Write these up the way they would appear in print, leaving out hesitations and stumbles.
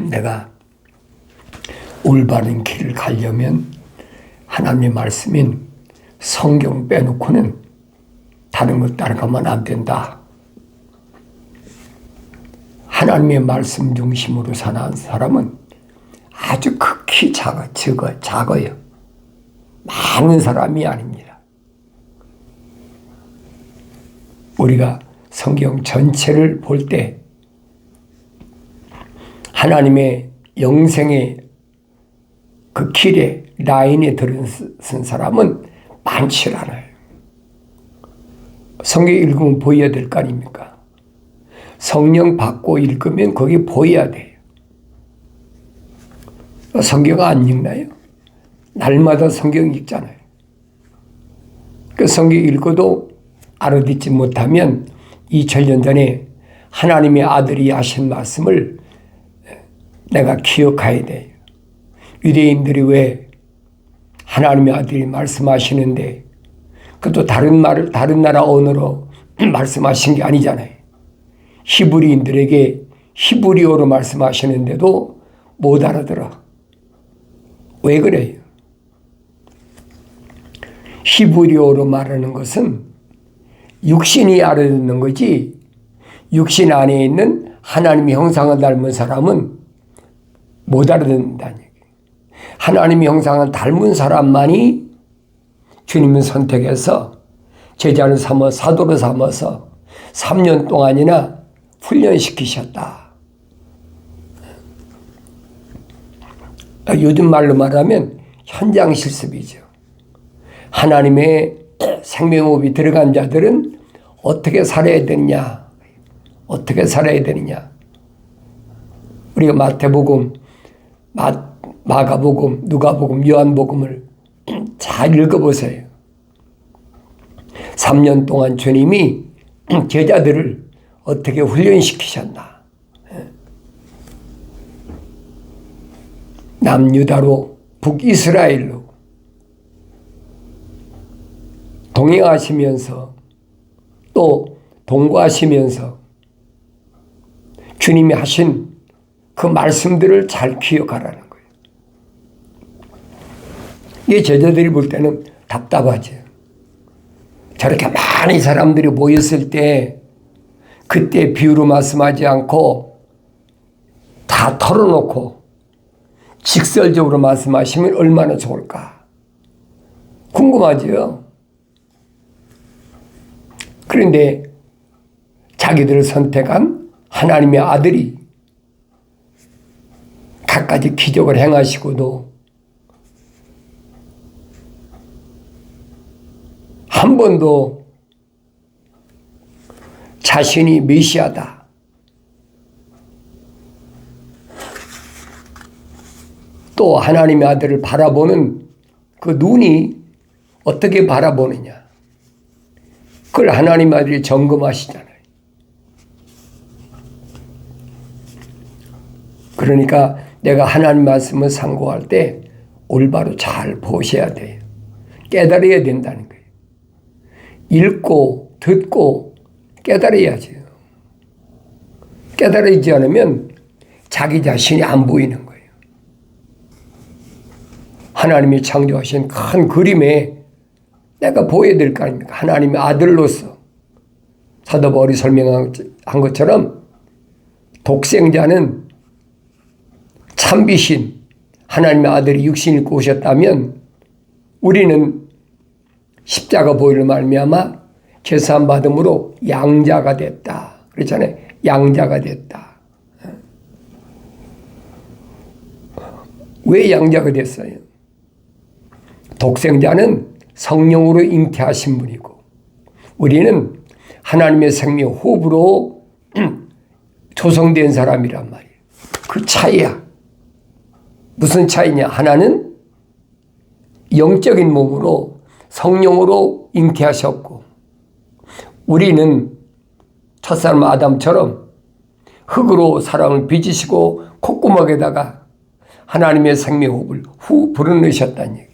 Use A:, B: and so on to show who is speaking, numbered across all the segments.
A: 내가 올바른 길을 가려면 하나님의 말씀인 성경 빼놓고는 다른 것 따라가면 안 된다. 하나님의 말씀 중심으로 사는 사람은 아주 극히 작아요. 많은 사람이 아닙니다. 우리가 성경 전체를 볼 때 하나님의 영생의 그 길에 라인에 들어선 사람은 많지 않아요. 성경 읽으면 보여야 될 거 아닙니까? 성령 받고 읽으면 거기 보여야 돼요. 성경 안 읽나요? 날마다 성경 읽잖아요. 그 성경 읽어도 알아듣지 못하면 2000년 전에 하나님의 아들이 하신 말씀을 내가 기억해야 돼요. 유대인들이 왜 하나님의 아들이 말씀하시는데 그것도 다른 나라 언어로 말씀하신 게 아니잖아요. 히브리인들에게 히브리어로 말씀하시는데도 못 알아들어. 왜 그래요? 히브리어로 말하는 것은 육신이 알아듣는 거지 육신 안에 있는 하나님의 형상을 닮은 사람은 못 알아듣는다는 얘기예요. 하나님의 형상을 닮은 사람만이 주님을 선택해서 제자를 삼아 사도를 삼아서 3년 동안이나 훈련시키셨다. 요즘 말로 말하면 현장 실습이죠. 하나님의 생명호흡이 들어간 자들은 어떻게 살아야 되느냐? 어떻게 살아야 되느냐? 우리가 마태복음, 마가복음, 누가복음, 요한복음을 잘 읽어보세요. 3년 동안 주님이 제자들을 어떻게 훈련시키셨나? 남유다로 북이스라엘로 동행하시면서 또 동거하시면서 주님이 하신 그 말씀들을 잘 기억하라는 거예요. 이 제자들이 볼 때는 답답하죠. 저렇게 많은 사람들이 모였을 때 그때 비유로 말씀하지 않고 다 털어놓고 직설적으로 말씀하시면 얼마나 좋을까? 궁금하죠? 그런데 자기들을 선택한 하나님의 아들이 갖가지 기적을 행하시고도 한 번도 자신이 메시아다, 또 하나님의 아들을 바라보는 그 눈이 어떻게 바라보느냐, 그걸 하나님의 아들이 점검하시잖아요. 그러니까 내가 하나님 말씀을 상고할 때 올바로 잘 보셔야 돼요. 깨달아야 된다는 거예요. 읽고 듣고 깨달아야죠. 깨달아지지 않으면 자기 자신이 안 보이는 거예요. 하나님이 창조하신 큰 그림에 내가 보여야 될 거 아닙니까? 하나님의 아들로서 사도 바울이 설명한 것처럼 독생자는 참비신 하나님의 아들이 육신 입고 오셨다면 우리는 십자가 보혈로 말미암아 제사함 받음으로 양자가 됐다. 그렇잖아요. 양자가 됐다. 왜 양자가 됐어요? 독생자는 성령으로 잉태하신 분이고 우리는 하나님의 생명 호흡으로 조성된 사람이란 말이에요. 그 차이야. 무슨 차이냐? 하나는 영적인 몸으로 성령으로 잉태하셨고 우리는 첫사람 아담처럼 흙으로 사람을 빚으시고 콧구멍에다가 하나님의 생명호흡을 후 불어넣으셨다는 얘기예요.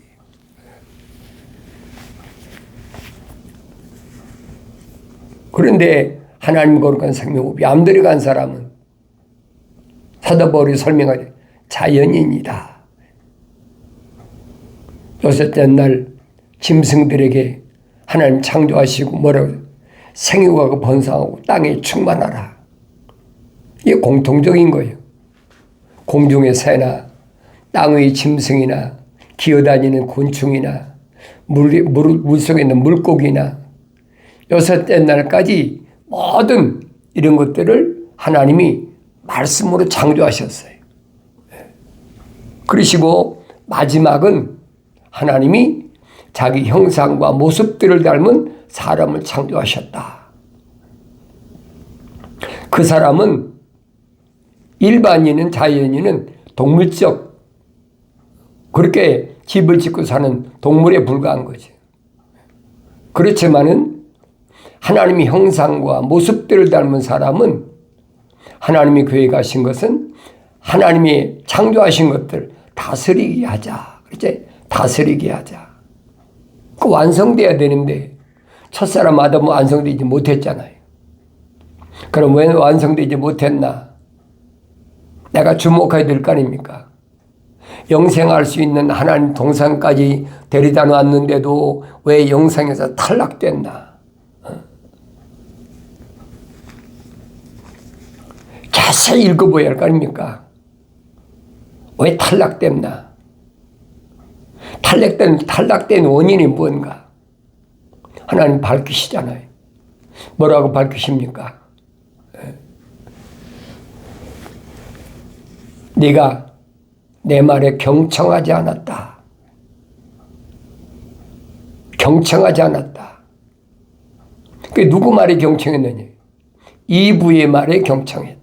A: 그런데 하나님 거룩한 생명호흡이 안 들어간 사람은 사도 바울이 설명하되 자연인이다. 요셉 옛날 짐승들에게 하나님 창조하시고 뭐라고 생육하고 번성하고 땅에 충만하라. 이게 공통적인 거예요. 공중의 새나 땅의 짐승이나 기어다니는 곤충이나 물속에 있는 물고기나 요셉 옛날까지 모든 이런 것들을 하나님이 말씀으로 창조하셨어요. 그러시고 마지막은 하나님이 자기 형상과 모습들을 닮은 사람을 창조하셨다. 그 사람은 일반인은 자연인은 동물적 그렇게 집을 짓고 사는 동물에 불과한 거죠. 그렇지만은 하나님의 형상과 모습들을 닮은 사람은 하나님이 계획하신 것은 하나님이 창조하신 것들 다스리게 하자. 그렇지? 다스리게 하자. 그 완성돼야 되는데 첫사람 아담은 완성되지 못했잖아요. 그럼 왜 완성되지 못했나? 내가 주목해야 될 거 아닙니까? 영생할 수 있는 하나님 동산까지 데려다 놨는데도 왜 영생에서 탈락됐나? 자세히 읽어봐야 할 거 아닙니까? 왜 탈락됐나? 탈락된 원인이 뭔가? 하나님 밝히시잖아요. 뭐라고 밝히십니까? 네가 내 말에 경청하지 않았다. 경청하지 않았다. 그게 누구 말에 경청했느냐? 이브의 말에 경청했다.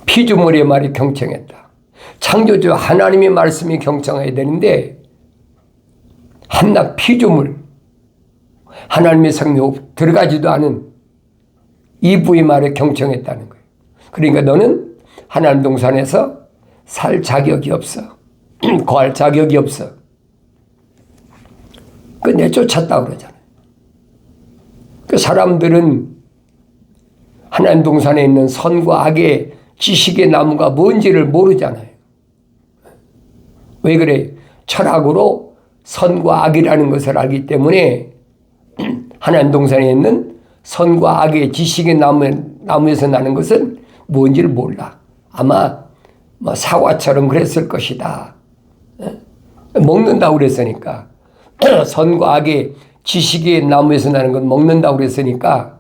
A: 피조물의 말에 경청했다. 창조주 하나님의 말씀이 경청해야 되는데 한낱 피조물 하나님의 성령 들어가지도 않은 이브의 말에 경청했다는 거예요. 그러니까 너는 하나님 동산에서 살 자격이 없어. 거할 자격이 없어. 그 내쫓았다고 그러잖아요. 그 사람들은 하나님 동산에 있는 선과 악의 지식의 나무가 뭔지를 모르잖아요. 왜 그래? 철학으로 선과 악이라는 것을 알기 때문에 하나님 동산에 있는 선과 악의 지식의 나무에서 나는 것은 뭔지를 몰라. 아마 뭐 사과처럼 그랬을 것이다. 먹는다고 그랬으니까. 선과 악의 지식의 나무에서 나는 건 먹는다고 그랬으니까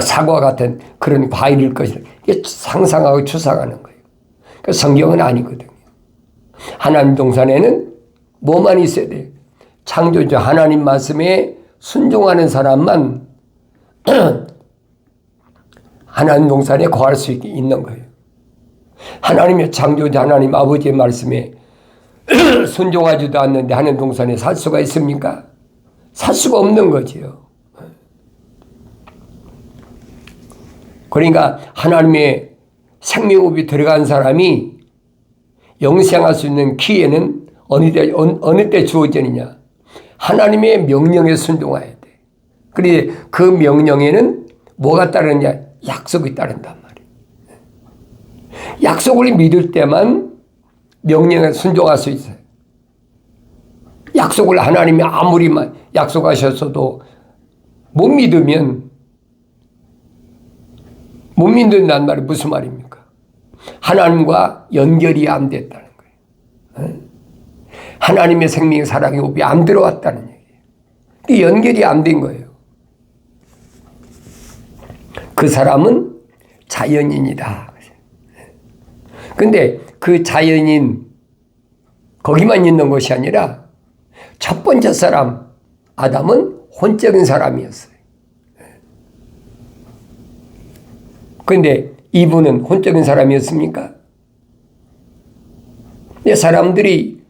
A: 사과 같은 그런 과일일 것이다. 이게 상상하고 추상하는 거예요. 그 성경은 아니거든요. 하나님 동산에는 뭐만 있어야 돼요? 창조주 하나님 말씀에 순종하는 사람만 하나님 동산에 거할 수 있는 거예요. 하나님의 창조주 하나님 아버지의 말씀에 순종하지도 않는데 하나님 동산에 살 수가 있습니까? 살 수가 없는 거지요. 그러니까 하나님의 생명호흡이 들어간 사람이 영생할 수 있는 기회는 어느 때 주어지느냐? 하나님의 명령에 순종해야 돼. 그런데 그 명령에는 뭐가 따르느냐? 약속이 따른단 말이에요. 약속을 믿을 때만 명령에 순종할 수 있어요. 약속을 하나님이 아무리 약속하셨어도 못 믿는다는 말이 무슨 말입니까? 하나님과 연결이 안 됐다는 거예요. 하나님의 생명의 사랑의 호흡이 안 들어왔다는 얘기예요. 연결이 안 된 거예요. 그 사람은 자연인이다. 근데 그 자연인 거기만 있는 것이 아니라 첫 번째 사람 아담은 혼적인 사람이었어요. 그런데 이분은 혼적인 사람이었습니까? 사람들이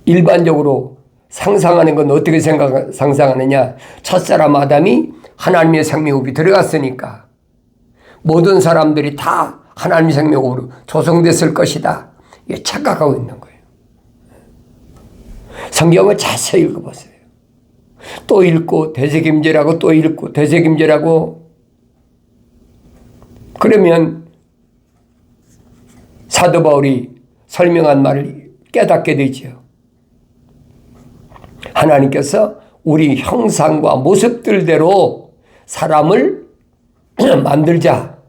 A: 일반적으로 상상하는 건 어떻게 상상하느냐? 첫사람 아담이 하나님의 생명호흡이 들어갔으니까 모든 사람들이 다 하나님의 생명호흡으로 조성됐을 것이다. 이게 착각하고 있는 거예요. 성경을 자세히 읽어보세요. 또 읽고 되새김질하고 또 읽고 되새김질하고 그러면 사도 바울이 설명한 말을 깨닫게 되죠. 하나님께서 우리 형상과 모습들대로 사람을 만들자,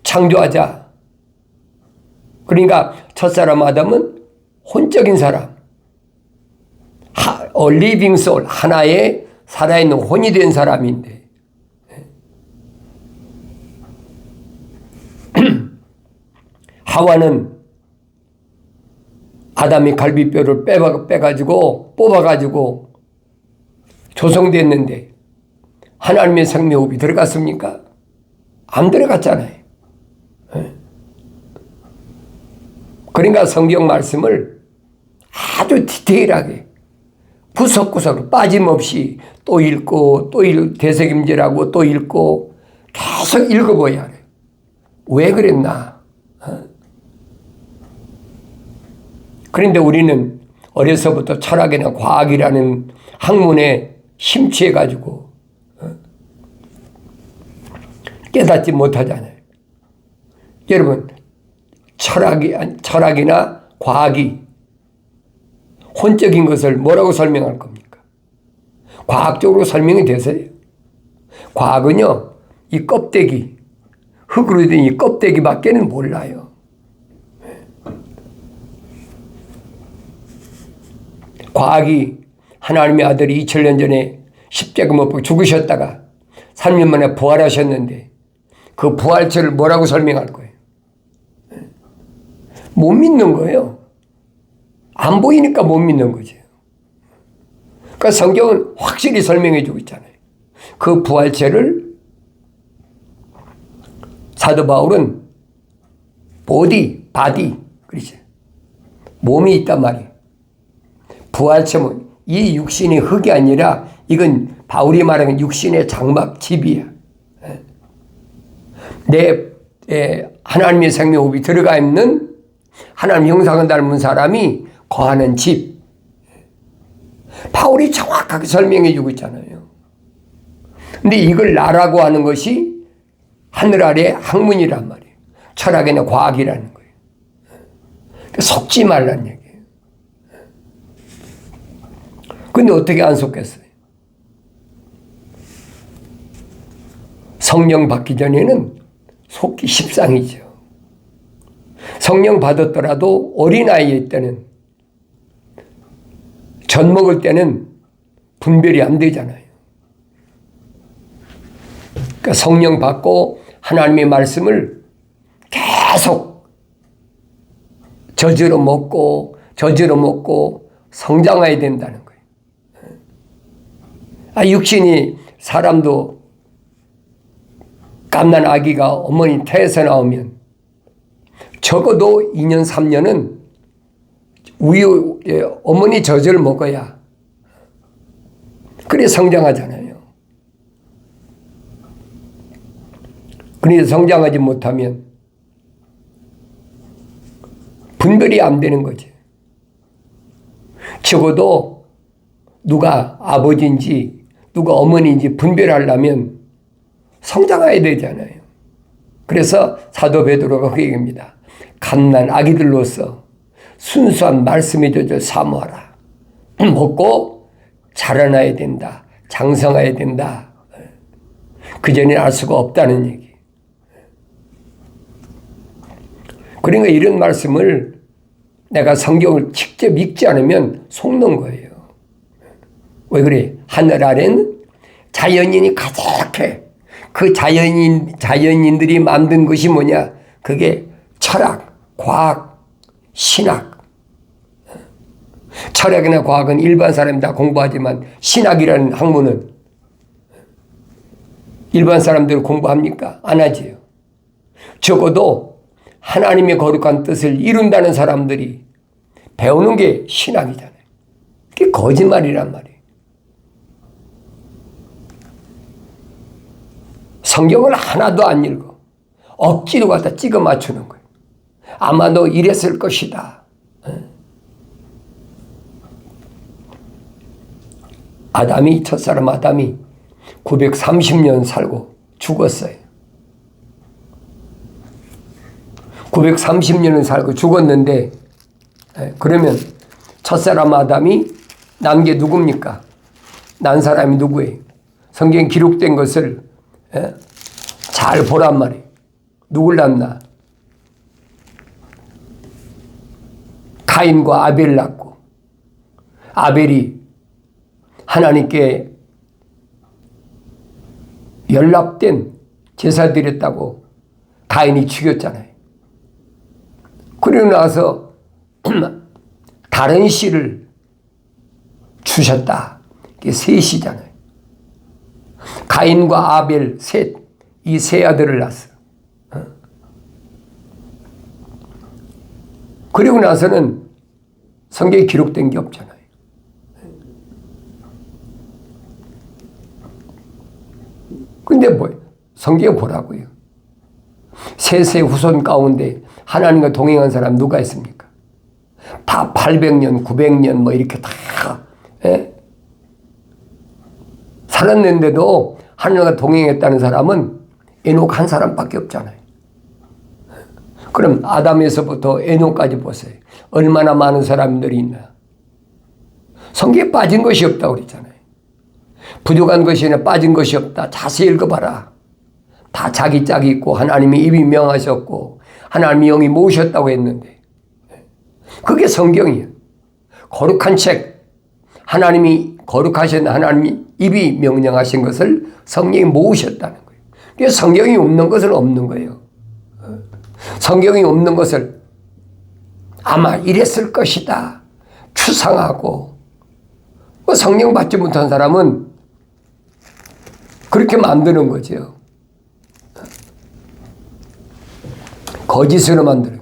A: 창조하자. 그러니까 첫사람 아담은 혼적인 사람, living soul, 하나의 살아있는 혼이 된 사람인데 하와는 아담이 갈비뼈를 빼가지고 뽑아가지고 조성됐는데 하나님의 생명호흡이 들어갔습니까? 안 들어갔잖아요. 그러니까 성경 말씀을 아주 디테일하게 구석구석 빠짐없이 또 읽고 또 되새김질하고 또 읽고 계속 읽어봐야 해. 왜 그랬나? 그런데 우리는 어려서부터 철학이나 과학이라는 학문에 심취해가지고 깨닫지 못하잖아요. 여러분, 철학이나 과학이 혼적인 것을 뭐라고 설명할 겁니까? 과학적으로 설명이 되세요? 과학은요, 이 껍데기, 흙으로 된 이 껍데기밖에는 몰라요. 과학이 하나님의 아들이 2000년 전에 십자가 못 박혀 죽으셨다가 3년 만에 부활하셨는데 그 부활체를 뭐라고 설명할 거예요? 못 믿는 거예요. 안 보이니까 못 믿는 거죠. 그러니까 성경은 확실히 설명해 주고 있잖아요. 그 부활체를 사도 바울은 바디, 그렇죠. 몸이 있단 말이에요. 부활체는 이 육신이 흙이 아니라 이건 바울이 말하는 육신의 장막집이야. 하나님의 생명호흡이 들어가 있는 하나님 형상을 닮은 사람이 거하는 집. 바울이 정확하게 설명해 주고 있잖아요. 근데 이걸 나라고 하는 것이 하늘 아래 학문이란 말이에요. 철학이나 과학이라는 거예요. 속지 말란 얘기예요. 근데 어떻게 안 속겠어요? 성령 받기 전에는 속기 십상이죠. 성령 받았더라도 어린아이일 때는 젖 먹을 때는 분별이 안 되잖아요. 그러니까 성령 받고 하나님의 말씀을 계속 젖으로 먹고 성장해야 된다는 거예요. 육신이 사람도 갓난 아기가 어머니 태에서 나오면 적어도 2년, 3년은 우유, 어머니 젖을 먹어야 그래 성장하잖아요. 그런데 성장하지 못하면 분별이 안 되는 거지. 적어도 누가 아버지인지 누가 어머니인지 분별하려면 성장해야 되잖아요. 그래서 사도 베드로가 그 얘기입니다. 갓난 아기들로서 순수한 말씀의 젖을 사모하라. 먹고 자라나야 된다. 장성해야 된다. 그 전에 알 수가 없다는 얘기. 그러니까 이런 말씀을 내가 성경을 직접 읽지 않으면 속는 거예요. 왜 그래? 하늘 아래는 자연인이 가득해. 그 자연인들이 만든 것이 뭐냐? 그게 철학, 과학, 신학. 철학이나 과학은 일반 사람이 다 공부하지만 신학이라는 학문은 일반 사람들 공부합니까? 안 하지요. 적어도 하나님의 거룩한 뜻을 이룬다는 사람들이 배우는 게 신학이잖아요. 그게 거짓말이란 말이에요. 성경을 하나도 안 읽어. 억지로 갖다 찍어 맞추는 거예요. 아마 너 이랬을 것이다. 첫사람 아담이 930년 살고 죽었어요. 930년을 살고 죽었는데, 그러면 첫사람 아담이 난 게 누굽니까? 난 사람이 누구예요? 성경에 기록된 것을 잘 보란 말이에요. 누굴 낳나? 가인과 아벨을 낳고, 아벨이 하나님께 연락된 제사 드렸다고 가인이 죽였잖아요. 그러고 나서 다른 씨를 주셨다. 이게 셋이잖아요. 가인과 아벨 셋, 이 세 아들을 낳았어요. 그리고 나서는 성경에 기록된 게 없잖아요. 근데 성경에 보라고요. 셋의 후손 가운데 하나님과 동행한 사람 누가 있습니까? 다 800년, 900년 이렇게 다 살았는데도 하나님과 동행했다는 사람은 에녹 한 사람밖에 없잖아요. 그럼 아담에서부터 에녹까지 보세요. 얼마나 많은 사람들이 있나. 성경에 빠진 것이 없다고 그랬잖아요. 부족한 것이 아니라 빠진 것이 없다. 자세히 읽어봐라. 다 자기 짝이 있고 하나님이 입이 명하셨고 하나님이 영이 모으셨다고 했는데, 그게 성경이에요. 거룩한 책, 하나님이 거룩하신 하나님이 입이 명령하신 것을 성령이 모으셨다는 거예요. 그래서 성경이 없는 것은 없는 거예요. 성경이 없는 것을 아마 이랬을 것이다 추상하고, 성령 받지 못한 사람은 그렇게 만드는 거죠. 거짓으로 만드는.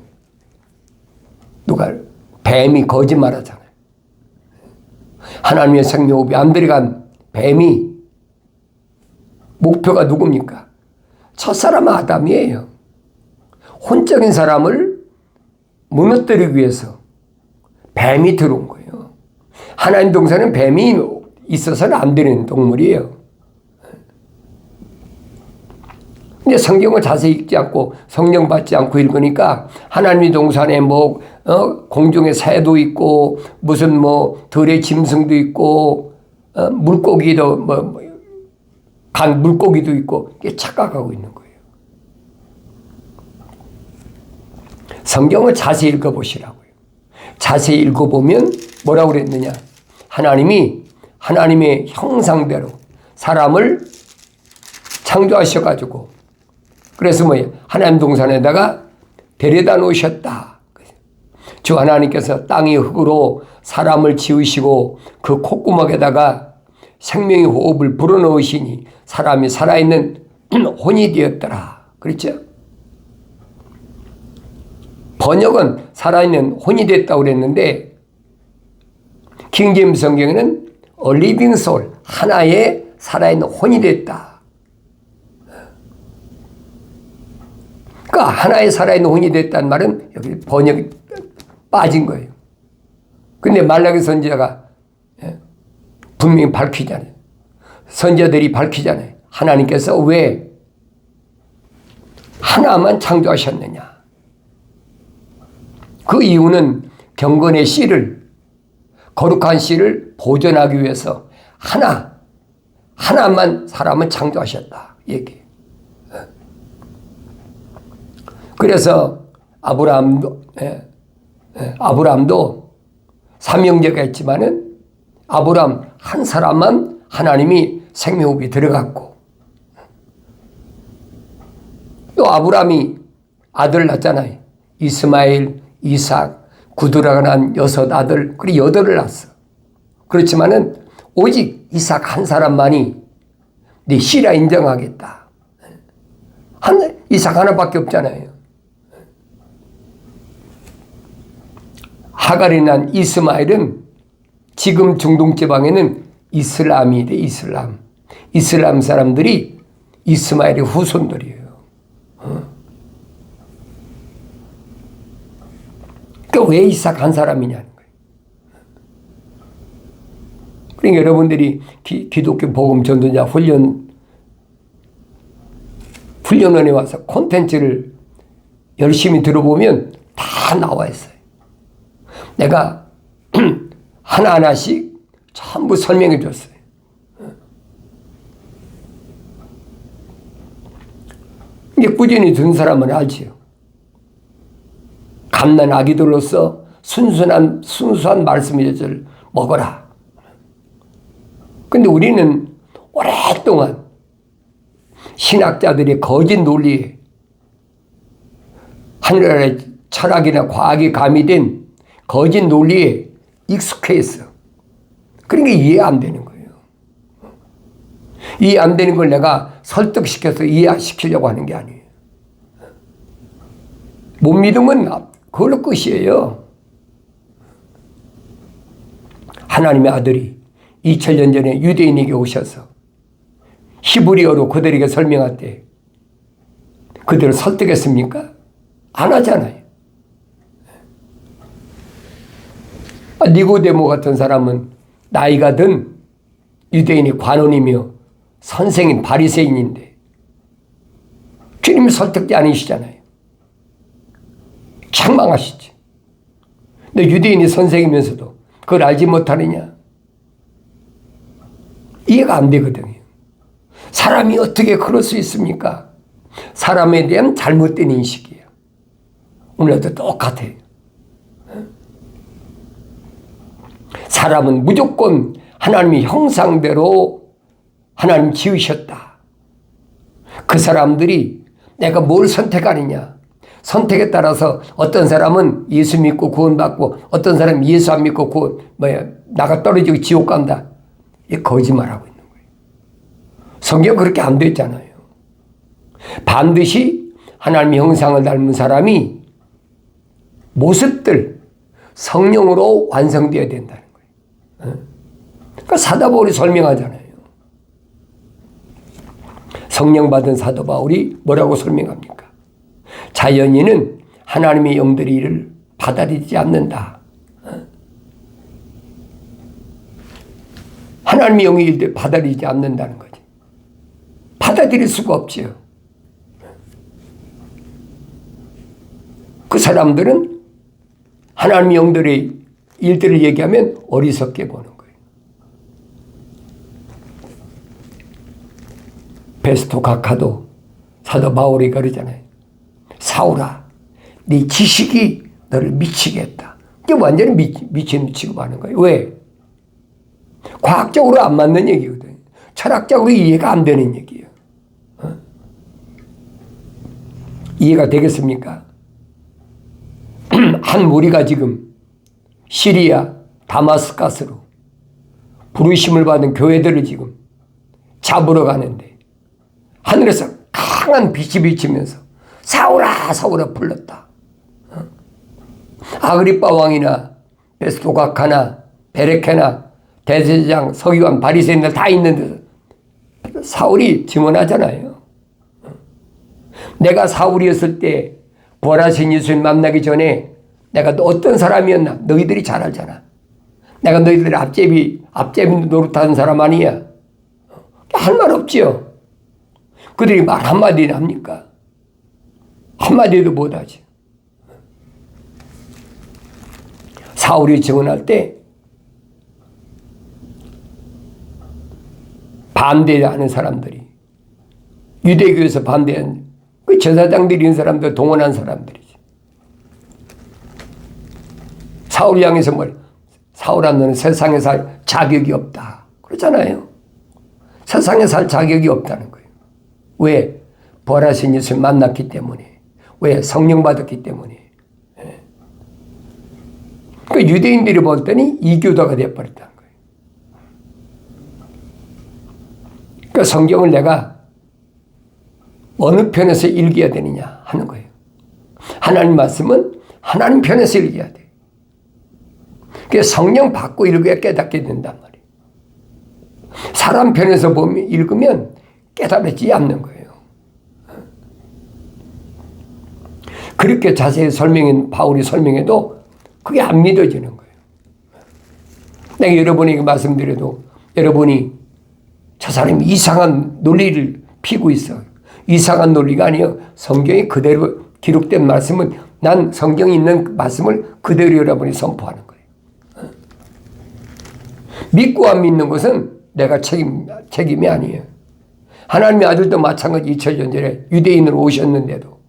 A: 누가? 뱀이 거짓말하잖아요. 하나님의 생명호흡이 안 들어간 뱀이 목표가 누굽니까? 첫사람 아담이에요. 혼적인 사람을 무너뜨리기 위해서 뱀이 들어온 거예요. 하나님 동산은 뱀이 있어서는 안 되는 동물이에요. 근데 성경을 자세히 읽지 않고 성령 받지 않고 읽으니까 하나님의 동산에 공중에 새도 있고 무슨 들의 짐승도 있고 물고기도 물고기도 있고 착각하고 있는 거예요. 성경을 자세히 읽어보시라고요. 자세히 읽어보면 뭐라고 그랬느냐? 하나님이 하나님의 형상대로 사람을 창조하셔가지고, 그래서 하나님 동산에다가 데려다 놓으셨다. 주 하나님께서 땅의 흙으로 사람을 지으시고 그 콧구멍에다가 생명의 호흡을 불어넣으시니 사람이 살아있는 혼이 되었더라. 그렇죠? 번역은 살아있는 혼이 됐다고 그랬는데, 킹제임스 성경에는 A living soul, 하나의 살아있는 혼이 됐다. 그러니까 하나의 살아있는 혼이 됐다는 말은 여기 번역이 빠진 거예요. 근데 말라기 선지자가 분명히 밝히잖아요. 선지자들이 밝히잖아요. 하나님께서 왜 하나만 창조하셨느냐. 그 이유는 경건의 씨를, 거룩한 씨를 보존하기 위해서 하나만 사람을 창조하셨다. 얘기해요. 그래서 아브라함도 삼형제가 있지만은 아브라함 한 사람만 하나님이 생명호흡이 들어갔고, 또 아브라함이 아들 낳았잖아요. 이스마엘, 이삭, 구두라가 난 6 아들, 그리고 8을 낳았어. 그렇지만은 오직 이삭 한 사람만이 네 씨라 인정하겠다. 이삭 하나밖에 없잖아요. 하갈이 난 이스마엘은 지금 중동 지방에는 이슬람이 돼. 이슬람 사람들이 이스마엘의 후손들이에요. 그러니까 왜 이삭 한 사람이냐는 거예요. 그러니까 여러분들이 기독교 복음 전도자 훈련원에 와서 콘텐츠를 열심히 들어보면 다 나와 있어요. 내가 하나하나씩 전부 설명해 줬어요. 이게 꾸준히 듣는 사람은 알지요. 갓난 아기들로서 순수한 말씀의 젖을 먹어라. 근데 우리는 오랫동안 신학자들의 거짓 논리에 하늘나라의 철학이나 과학이 가미된 거짓 논리에 익숙해 있어. 그러니까 이해 안 되는 거예요. 이해 안 되는 걸 내가 설득시켜서 이해시키려고 하는 게 아니에요. 못 믿으면 그걸로 끝이에요. 하나님의 아들이 2000년 전에 유대인에게 오셔서 히브리어로 그들에게 설명할 때 그들을 설득했습니까? 안 하잖아요. 니고데모 같은 사람은 나이가 든 유대인의 관원이며 선생인 바리새인인데 주님이 설득이 아니시잖아요. 책망하시지. 너 유대인이 선생이면서도 그걸 알지 못하느냐? 이해가 안 되거든요. 사람이 어떻게 그럴 수 있습니까? 사람에 대한 잘못된 인식이에요. 오늘도 똑같아요. 사람은 무조건 하나님의 형상대로 하나님 지으셨다. 그 사람들이 내가 뭘 선택하느냐. 선택에 따라서 어떤 사람은 예수 믿고 구원받고 어떤 사람은 예수 안 믿고 나가 떨어지고 지옥 간다. 이 거짓말하고 있는 거예요. 성경 그렇게 안 됐잖아요. 반드시 하나님의 형상을 닮은 사람이 모습들 성령으로 완성되어야 된다는 거예요. 그러니까 사도 바울이 설명하잖아요. 성령 받은 사도 바울이 뭐라고 설명합니까? 자연인은 하나님의 영들이 이를 받아들이지 않는다. 하나님의 영이 이를 받아들이지 않는다는 거지. 받아들일 수가 없지요. 그 사람들은 하나님의 영들의 일들을 얘기하면 어리석게 보는 거예요. 베스토 각하도 사도 바울이 그러잖아요. 사울아, 네 지식이 너를 미치게 했다. 이게 완전히 미친 취급하는 거예요. 왜? 과학적으로 안 맞는 얘기거든요. 철학적으로 이해가 안 되는 얘기예요. 이해가 되겠습니까? 한 무리가 지금 시리아 다마스커스로 부르심을 받은 교회들을 지금 잡으러 가는데 하늘에서 강한 빛이 비치면서 사울아 사울아 불렀다. 아그리빠 왕이나 베스토 각하나 베레케나 대제사장 서기관 바리새인들 다 있는데 사울이 증언하잖아요. 내가 사울이었을 때 부활하신 예수님 만나기 전에 내가 어떤 사람이었나 너희들이 잘 알잖아. 내가 너희들의 앞제비 노릇하는 사람 아니야. 할 말 없지요. 그들이 말 한마디나 합니까? 한마디도 못하지. 사울이 증언할 때 반대하는 사람들이 유대교에서 반대한 그 제사장들이 있는 사람들 동원한 사람들이지. 사울을 향해서 사울아 너는 세상에 살 자격이 없다. 그러잖아요. 세상에 살 자격이 없다는 거예요. 왜? 부활하신 예수를 만났기 때문에. 왜? 성령 받았기 때문에. 그 유대인들이 볼 때는 이교도가 되어버렸다는 거예요. 그 성경을 내가 어느 편에서 읽어야 되느냐 하는 거예요. 하나님 말씀은 하나님 편에서 읽어야 돼. 그래서 성령 받고 읽어야 깨닫게 된단 말이에요. 사람 편에서 읽으면 깨달지 않는 거예요. 그렇게 자세히 바울이 설명해도 그게 안 믿어지는 거예요. 내가 여러분에게 말씀드려도 여러분이 저 사람이 이상한 논리를 피고 있어. 이상한 논리가 아니에요. 성경이 그대로 기록된 말씀은 난 성경에 있는 말씀을 그대로 여러분이 선포하는 거예요. 믿고 안 믿는 것은 내가 책임이 아니에요. 하나님의 아들도 마찬가지 2000년 전에 유대인으로 오셨는데도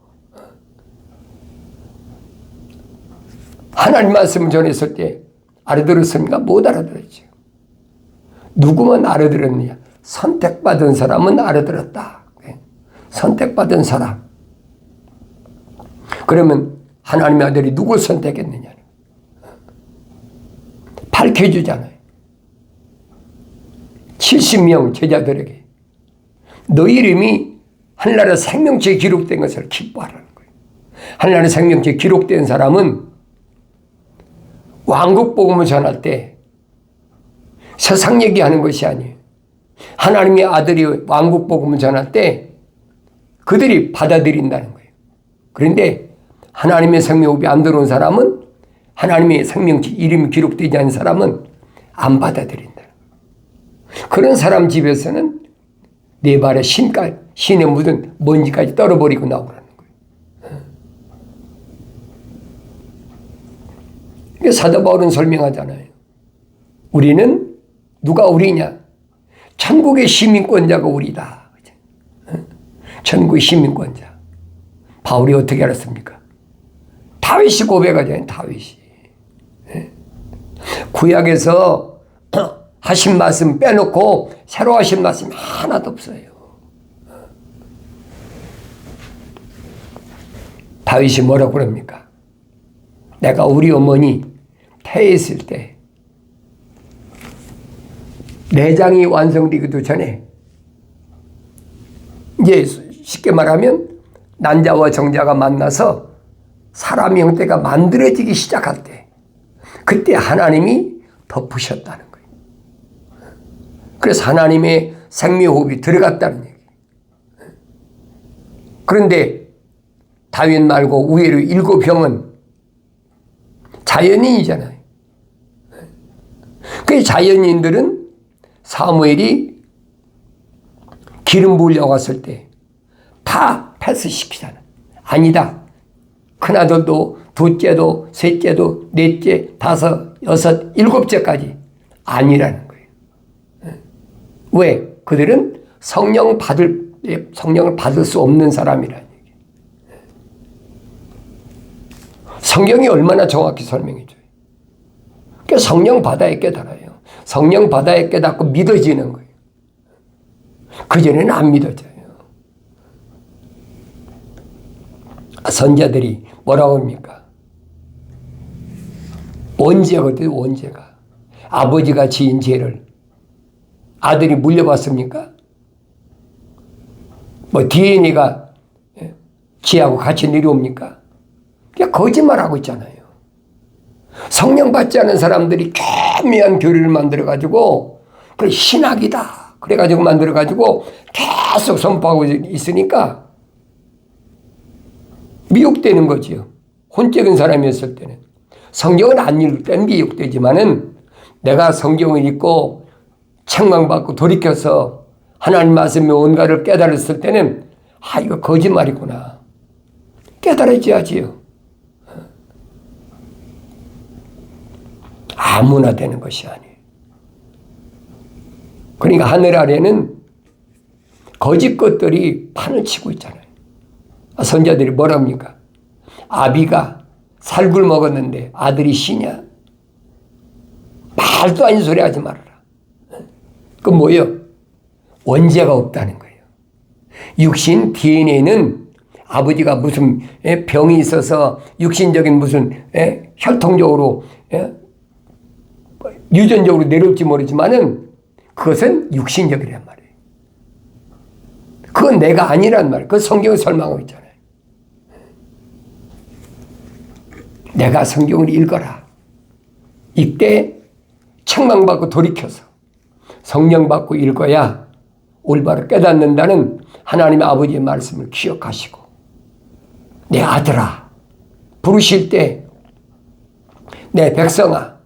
A: 하나님 말씀을 전했을 때 알아들었습니까? 못 알아들었죠. 누구만 알아들었느냐? 선택받은 사람은 알아들었다. 선택받은 사람. 그러면 하나님의 아들이 누굴 선택했느냐? 밝혀주잖아요. 70명 제자들에게 너희 이름이 하늘나라 생명체에 기록된 것을 기뻐하라는 거예요. 하늘나라 생명체에 기록된 사람은 왕국 복음을 전할 때 세상 얘기하는 것이 아니에요. 하나님의 아들이 왕국 복음을 전할 때 그들이 받아들인다는 거예요. 그런데 하나님의 생명호흡이 안 들어온 사람은, 하나님의 생명체 이름이 기록되지 않은 사람은 안 받아들인다. 그런 사람 집에서는 네 발에 신에 묻은 먼지까지 떨어버리고 나오라는 거예요. 사도 바울은 설명하잖아요. 우리는 누가 우리냐? 천국의 시민권자가 우리다. 천국의 시민권자. 바울이 어떻게 알았습니까? 다윗이 고백하잖아요. 다윗이. 구약에서 하신 말씀 빼놓고 새로 하신 말씀이 하나도 없어요. 다윗이 뭐라고 그럽니까? 내가 우리 어머니 태했을 때 내장이 완성되기도 전에, 이제 쉽게 말하면 난자와 정자가 만나서 사람 형태가 만들어지기 시작할 때, 그때 하나님이 덮으셨다는 거예요. 그래서 하나님의 생명호흡이 들어갔다는 얘기예요. 그런데 다윗 말고 우회로 7형은 자연인이잖아요. 그 자연인들은 사무엘이 기름 부으려고 왔을 때 다 패스시키잖아. 아니다. 큰아들도 둘째도 셋째도 넷째 다섯 여섯 일곱째까지 아니라는 거예요. 왜? 그들은 성령을 받을 수 없는 사람이라는 얘기예요. 성경이 얼마나 정확히 설명해줘요. 그러니까 성령 받아야 깨달아요. 성령 받아야 깨닫고 믿어지는 거예요. 그전에는 안 믿어져요. 선자들이 뭐라고 합니까? 원죄거든요. 원죄가. 아버지가 지은 죄를 아들이 물려받습니까? 뭐 DNA가 지하고 같이 내려옵니까? 그냥 거짓말하고 있잖아요. 성령 받지 않은 사람들이 교묘한 교리를 만들어가지고 그래 신학이다 그래가지고 만들어가지고 계속 선포하고 있으니까 미혹되는 거지요. 혼적인 사람이었을 때는. 성경을 안 읽을 때는 미혹되지만은 내가 성경을 읽고 책망받고 돌이켜서 하나님 말씀의 온가를 깨달았을 때는 아 이거 거짓말이구나. 깨달아져야지요. 아무나 되는 것이 아니에요. 그러니까 하늘 아래는 거짓 것들이 판을 치고 있잖아요. 선자들이 뭐라 합니까? 아비가 살굴 먹었는데 아들이 쉬냐? 말도 아닌 소리 하지 말아라. 그건 뭐예요? 원죄가 없다는 거예요. 육신 DNA는 아버지가 무슨 병이 있어서 육신적인 무슨 혈통적으로 유전적으로 내려올지 모르지만은 그것은 육신적이란 말이에요. 그건 내가 아니란 말이에요. 그건 성경을 설명하고 있잖아요. 내가 성경을 읽어라. 이때 책망받고 돌이켜서 성령 받고 읽어야 올바로 깨닫는다는 하나님의 아버지의 말씀을 기억하시고 내 아들아 부르실 때 내 백성아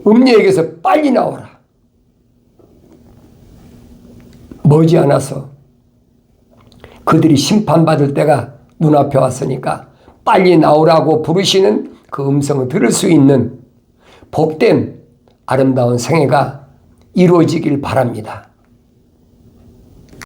A: 음녀에게서 빨리 나오라. 머지않아서 그들이 심판받을 때가 눈앞에 왔으니까 빨리 나오라고 부르시는 그 음성을 들을 수 있는 복된 아름다운 생애가 이루어지길 바랍니다.